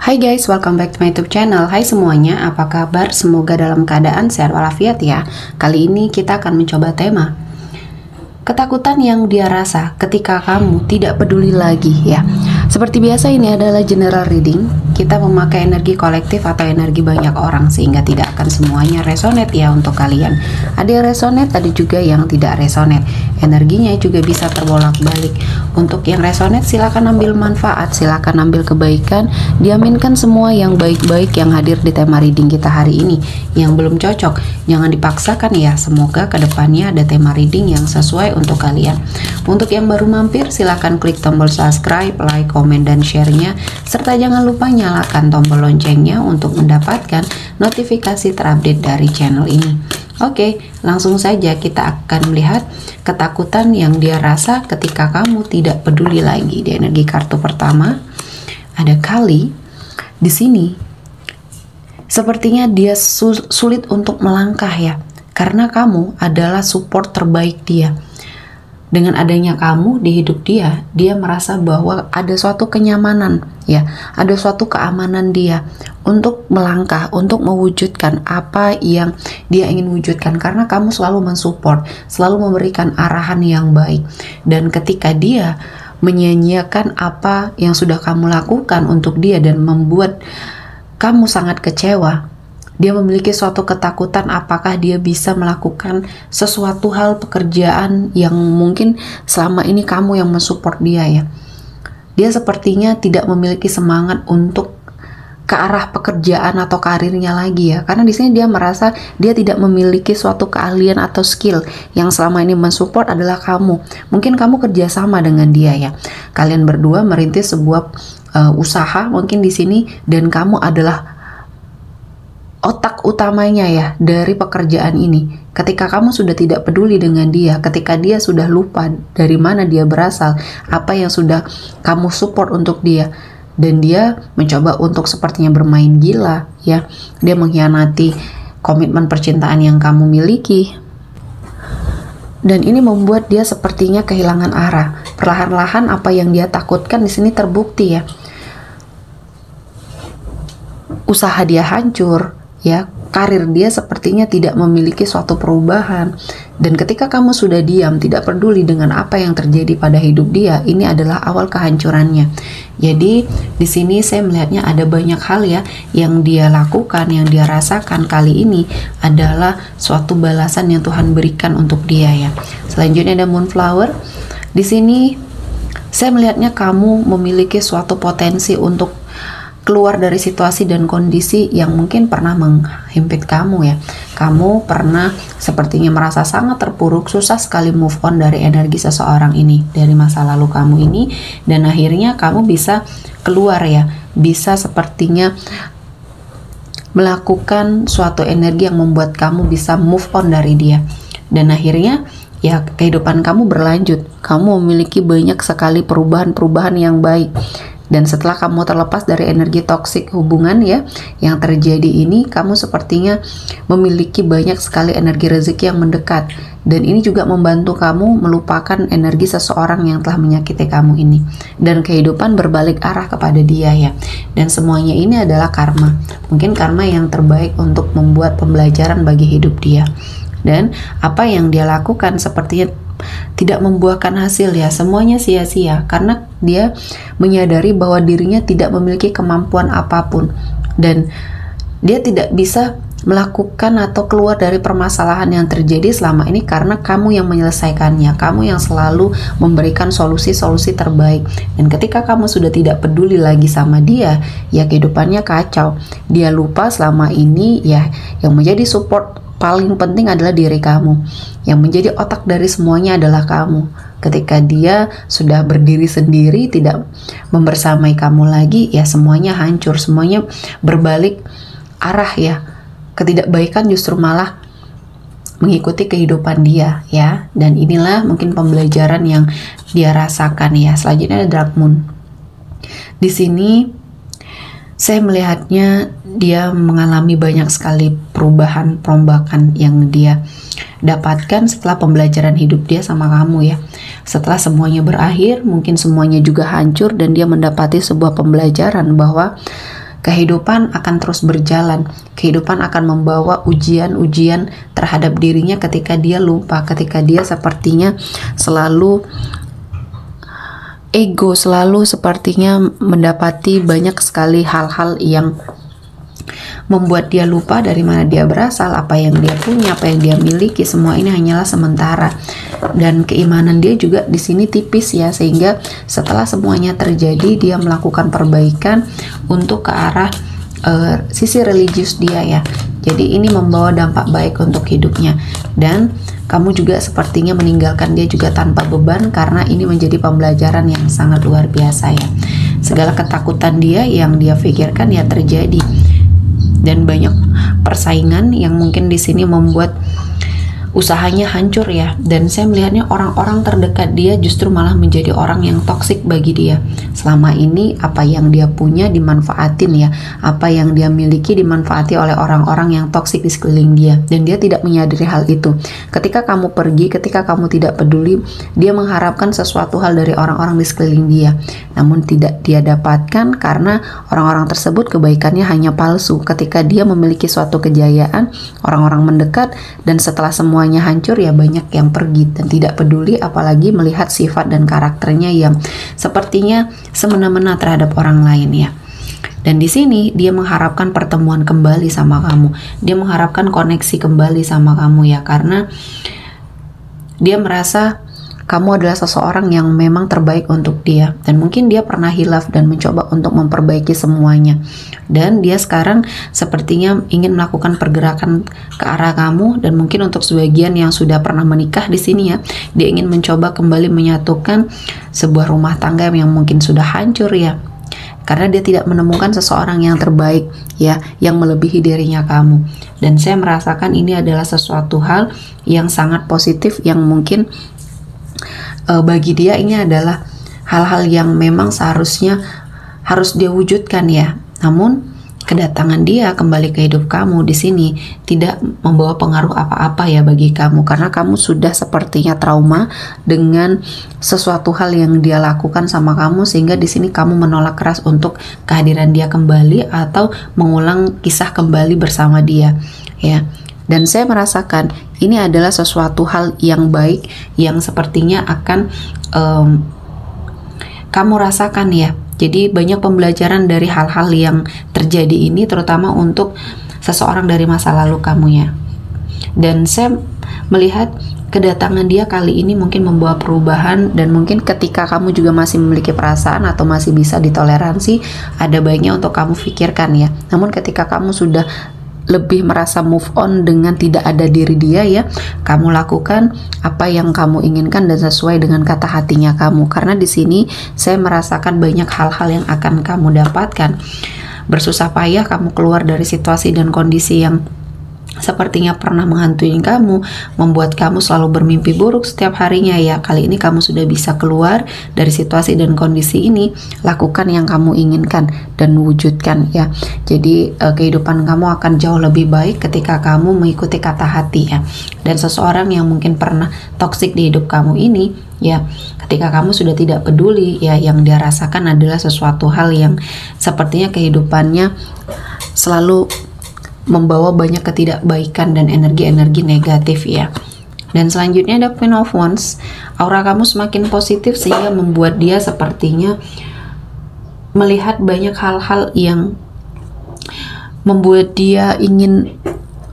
Hai guys, welcome back to my YouTube channel. Hai semuanya, apa kabar? Semoga dalam keadaan sehat walafiat ya. Kali ini kita akan mencoba tema ketakutan yang dia rasa ketika kamu tidak peduli lagi ya. Seperti biasa ini adalah general reading. Kita memakai energi kolektif atau energi banyak orang sehingga tidak akan semuanya resonate ya untuk kalian. Ada yang resonate, ada juga yang tidak resonate. Energinya juga bisa terbolak-balik. Untuk yang resonate silakan ambil manfaat, silakan ambil kebaikan, diaminkan semua yang baik-baik yang hadir di tema reading kita hari ini. Yang belum cocok, jangan dipaksakan ya. Semoga kedepannya ada tema reading yang sesuai untuk kalian. Untuk yang baru mampir silakan klik tombol subscribe, like, komen, dan share-nya, serta jangan lupa nyalakan tombol loncengnya untuk mendapatkan notifikasi terupdate dari channel ini. Oke, langsung saja kita akan melihat ketakutan yang dia rasa ketika kamu tidak peduli lagi. Di energi kartu pertama ada Kali. Di sini sepertinya dia sulit untuk melangkah ya, karena kamu adalah support terbaik dia. Dengan adanya kamu di hidup dia, dia merasa bahwa ada suatu kenyamanan ya, ada suatu keamanan dia untuk melangkah, untuk mewujudkan apa yang dia ingin wujudkan, karena kamu selalu mensupport, selalu memberikan arahan yang baik. Dan ketika dia menyia-nyiakan apa yang sudah kamu lakukan untuk dia dan membuat kamu sangat kecewa, dia memiliki suatu ketakutan apakah dia bisa melakukan sesuatu hal pekerjaan yang mungkin selama ini kamu yang mensupport dia ya. Dia sepertinya tidak memiliki semangat untuk ke arah pekerjaan atau karirnya lagi ya, karena di sini dia merasa dia tidak memiliki suatu keahlian atau skill yang selama ini mensupport adalah kamu. Mungkin kamu kerjasama dengan dia ya, kalian berdua merintis sebuah usaha mungkin di sini, dan kamu adalah otak utamanya ya dari pekerjaan ini. Ketika kamu sudah tidak peduli dengan dia, ketika dia sudah lupa dari mana dia berasal, apa yang sudah kamu support untuk dia, dan dia mencoba untuk sepertinya bermain gila ya, dia mengkhianati komitmen percintaan yang kamu miliki, dan ini membuat dia sepertinya kehilangan arah. Perlahan-lahan apa yang dia takutkan di sini terbukti ya, usaha dia hancur ya, karir dia sepertinya tidak memiliki suatu perubahan. Dan ketika kamu sudah diam, tidak peduli dengan apa yang terjadi pada hidup dia, ini adalah awal kehancurannya. Jadi di sini saya melihatnya ada banyak hal ya yang dia lakukan, yang dia rasakan kali ini adalah suatu balasan yang Tuhan berikan untuk dia ya. Selanjutnya ada Moonflower. Di sini saya melihatnya kamu memiliki suatu potensi untuk keluar dari situasi dan kondisi yang mungkin pernah menghimpit kamu ya. Kamu pernah sepertinya merasa sangat terpuruk, susah sekali move on dari energi seseorang ini, dari masa lalu kamu ini, dan akhirnya kamu bisa keluar ya, bisa sepertinya melakukan suatu energi yang membuat kamu bisa move on dari dia. Dan akhirnya ya kehidupan kamu berlanjut, kamu memiliki banyak sekali perubahan-perubahan yang baik. Dan setelah kamu terlepas dari energi toksik hubungan ya yang terjadi ini, kamu sepertinya memiliki banyak sekali energi rezeki yang mendekat, dan ini juga membantu kamu melupakan energi seseorang yang telah menyakiti kamu ini, dan kehidupan berbalik arah kepada dia ya. Dan semuanya ini adalah karma, mungkin karma yang terbaik untuk membuat pembelajaran bagi hidup dia. Dan apa yang dia lakukan sepertinya tidak membuahkan hasil ya, semuanya sia-sia karena dia menyadari bahwa dirinya tidak memiliki kemampuan apapun, dan dia tidak bisa melakukan atau keluar dari permasalahan yang terjadi selama ini karena kamu yang menyelesaikannya, kamu yang selalu memberikan solusi-solusi terbaik. Dan ketika kamu sudah tidak peduli lagi sama dia, ya kehidupannya kacau. Dia lupa selama ini ya yang menjadi support paling penting adalah diri kamu, yang menjadi otak dari semuanya adalah kamu. Ketika dia sudah berdiri sendiri, tidak membersamai kamu lagi, ya semuanya hancur, semuanya berbalik arah ya. Ketidakbaikan justru malah mengikuti kehidupan dia ya. Dan inilah mungkin pembelajaran yang dia rasakan ya. Selanjutnya ada Dark Moon. Di sini saya melihatnya dia mengalami banyak sekali perubahan, perombakan yang dia dapatkan setelah pembelajaran hidup dia sama kamu ya. Setelah semuanya berakhir, mungkin semuanya juga hancur, dan dia mendapati sebuah pembelajaran bahwa kehidupan akan terus berjalan. Kehidupan akan membawa ujian-ujian terhadap dirinya ketika dia lupa, ketika dia sepertinya selalu ego, selalu sepertinya mendapati banyak sekali hal-hal yang membuat dia lupa dari mana dia berasal, apa yang dia punya, apa yang dia miliki. Semua ini hanyalah sementara, dan keimanan dia juga di sini tipis ya, sehingga setelah semuanya terjadi dia melakukan perbaikan untuk ke arah sisi religius dia ya. Jadi ini membawa dampak baik untuk hidupnya, dan kamu juga sepertinya meninggalkan dia juga tanpa beban, karena ini menjadi pembelajaran yang sangat luar biasa ya. Segala ketakutan dia yang dia pikirkan ya terjadi, dan banyak persaingan yang mungkin di sini membuat usahanya hancur ya. Dan saya melihatnya orang-orang terdekat dia justru malah menjadi orang yang toksik bagi dia. Selama ini apa yang dia punya dimanfaatin ya, apa yang dia miliki dimanfaati oleh orang-orang yang toksik di sekeliling dia, dan dia tidak menyadari hal itu. Ketika kamu pergi, ketika kamu tidak peduli, dia mengharapkan sesuatu hal dari orang-orang di sekeliling dia, namun tidak dia dapatkan karena orang-orang tersebut kebaikannya hanya palsu. Ketika dia memiliki suatu kejayaan, orang-orang mendekat, dan setelah semua hancur ya banyak yang pergi dan tidak peduli, apalagi melihat sifat dan karakternya yang sepertinya semena-mena terhadap orang lain ya. Dan di sini dia mengharapkan pertemuan kembali sama kamu, dia mengharapkan koneksi kembali sama kamu ya, karena dia merasa kamu adalah seseorang yang memang terbaik untuk dia, dan mungkin dia pernah hilaf dan mencoba untuk memperbaiki semuanya, dan dia sekarang sepertinya ingin melakukan pergerakan ke arah kamu. Dan mungkin untuk sebagian yang sudah pernah menikah di sini ya, dia ingin mencoba kembali menyatukan sebuah rumah tangga yang mungkin sudah hancur ya, karena dia tidak menemukan seseorang yang terbaik ya, yang melebihi dirinya kamu. Dan saya merasakan ini adalah sesuatu hal yang sangat positif, yang mungkin bagi dia ini adalah hal-hal yang memang seharusnya harus dia wujudkan ya. Namun kedatangan dia kembali ke hidup kamu di sini tidak membawa pengaruh apa-apa ya bagi kamu, karena kamu sudah sepertinya trauma dengan sesuatu hal yang dia lakukan sama kamu, sehingga di sini kamu menolak keras untuk kehadiran dia kembali atau mengulang kisah kembali bersama dia ya. Dan saya merasakan ini adalah sesuatu hal yang baik yang sepertinya akan kamu rasakan ya. Jadi banyak pembelajaran dari hal-hal yang terjadi ini, terutama untuk seseorang dari masa lalu kamu ya. Dan saya melihat kedatangan dia kali ini mungkin membawa perubahan, dan mungkin ketika kamu juga masih memiliki perasaan atau masih bisa ditoleransi, ada baiknya untuk kamu pikirkan ya. Namun ketika kamu sudah lebih merasa move on dengan tidak ada diri dia ya, kamu lakukan apa yang kamu inginkan dan sesuai dengan kata hatinya kamu, karena di sini saya merasakan banyak hal-hal yang akan kamu dapatkan. Bersusah payah kamu keluar dari situasi dan kondisi yang sepertinya pernah menghantui kamu, membuat kamu selalu bermimpi buruk setiap harinya ya. Kali ini kamu sudah bisa keluar dari situasi dan kondisi ini. Lakukan yang kamu inginkan dan wujudkan ya. Jadi kehidupan kamu akan jauh lebih baik ketika kamu mengikuti kata hati ya. Dan seseorang yang mungkin pernah toksik di hidup kamu ini ya, ketika kamu sudah tidak peduli ya, yang dia rasakan adalah sesuatu hal yang sepertinya kehidupannya selalu membawa banyak ketidakbaikan dan energi-energi negatif ya. Dan selanjutnya ada Queen of Wands. Aura kamu semakin positif sehingga membuat dia sepertinya melihat banyak hal-hal yang membuat dia ingin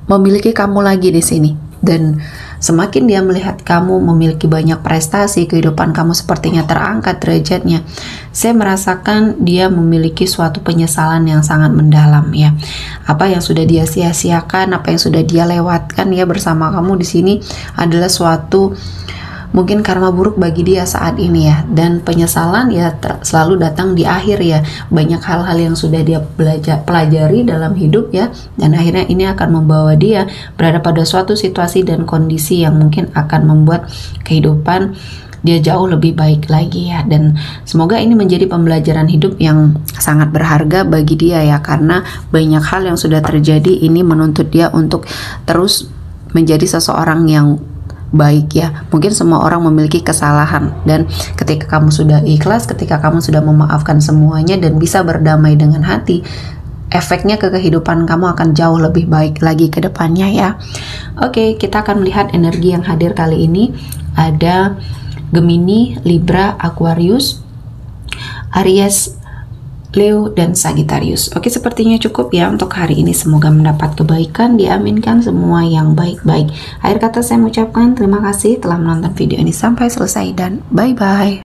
memiliki kamu lagi di sini. Dan semakin dia melihat kamu memiliki banyak prestasi, kehidupan kamu sepertinya terangkat derajatnya, saya merasakan dia memiliki suatu penyesalan yang sangat mendalam ya. Apa yang sudah dia sia-siakan, apa yang sudah dia lewatkan ya bersama kamu di sini adalah suatu mungkin karma buruk bagi dia saat ini ya. Dan penyesalan ya selalu datang di akhir ya. Banyak hal-hal yang sudah dia pelajari dalam hidup ya, dan akhirnya ini akan membawa dia berada pada suatu situasi dan kondisi yang mungkin akan membuat kehidupan dia jauh lebih baik lagi ya. Dan semoga ini menjadi pembelajaran hidup yang sangat berharga bagi dia ya, karena banyak hal yang sudah terjadi ini menuntut dia untuk terus menjadi seseorang yang baik ya. Mungkin semua orang memiliki kesalahan, dan ketika kamu sudah ikhlas, ketika kamu sudah memaafkan semuanya dan bisa berdamai dengan hati, efeknya ke kehidupan kamu akan jauh lebih baik lagi ke depannya ya. Oke, kita akan melihat energi yang hadir kali ini. Ada Gemini, Libra, Aquarius, Aries, Leo, dan Sagittarius. Oke, sepertinya cukup ya untuk hari ini. Semoga mendapat kebaikan, diaminkan semua yang baik-baik. Akhir kata saya mengucapkan terima kasih telah menonton video ini sampai selesai dan bye-bye.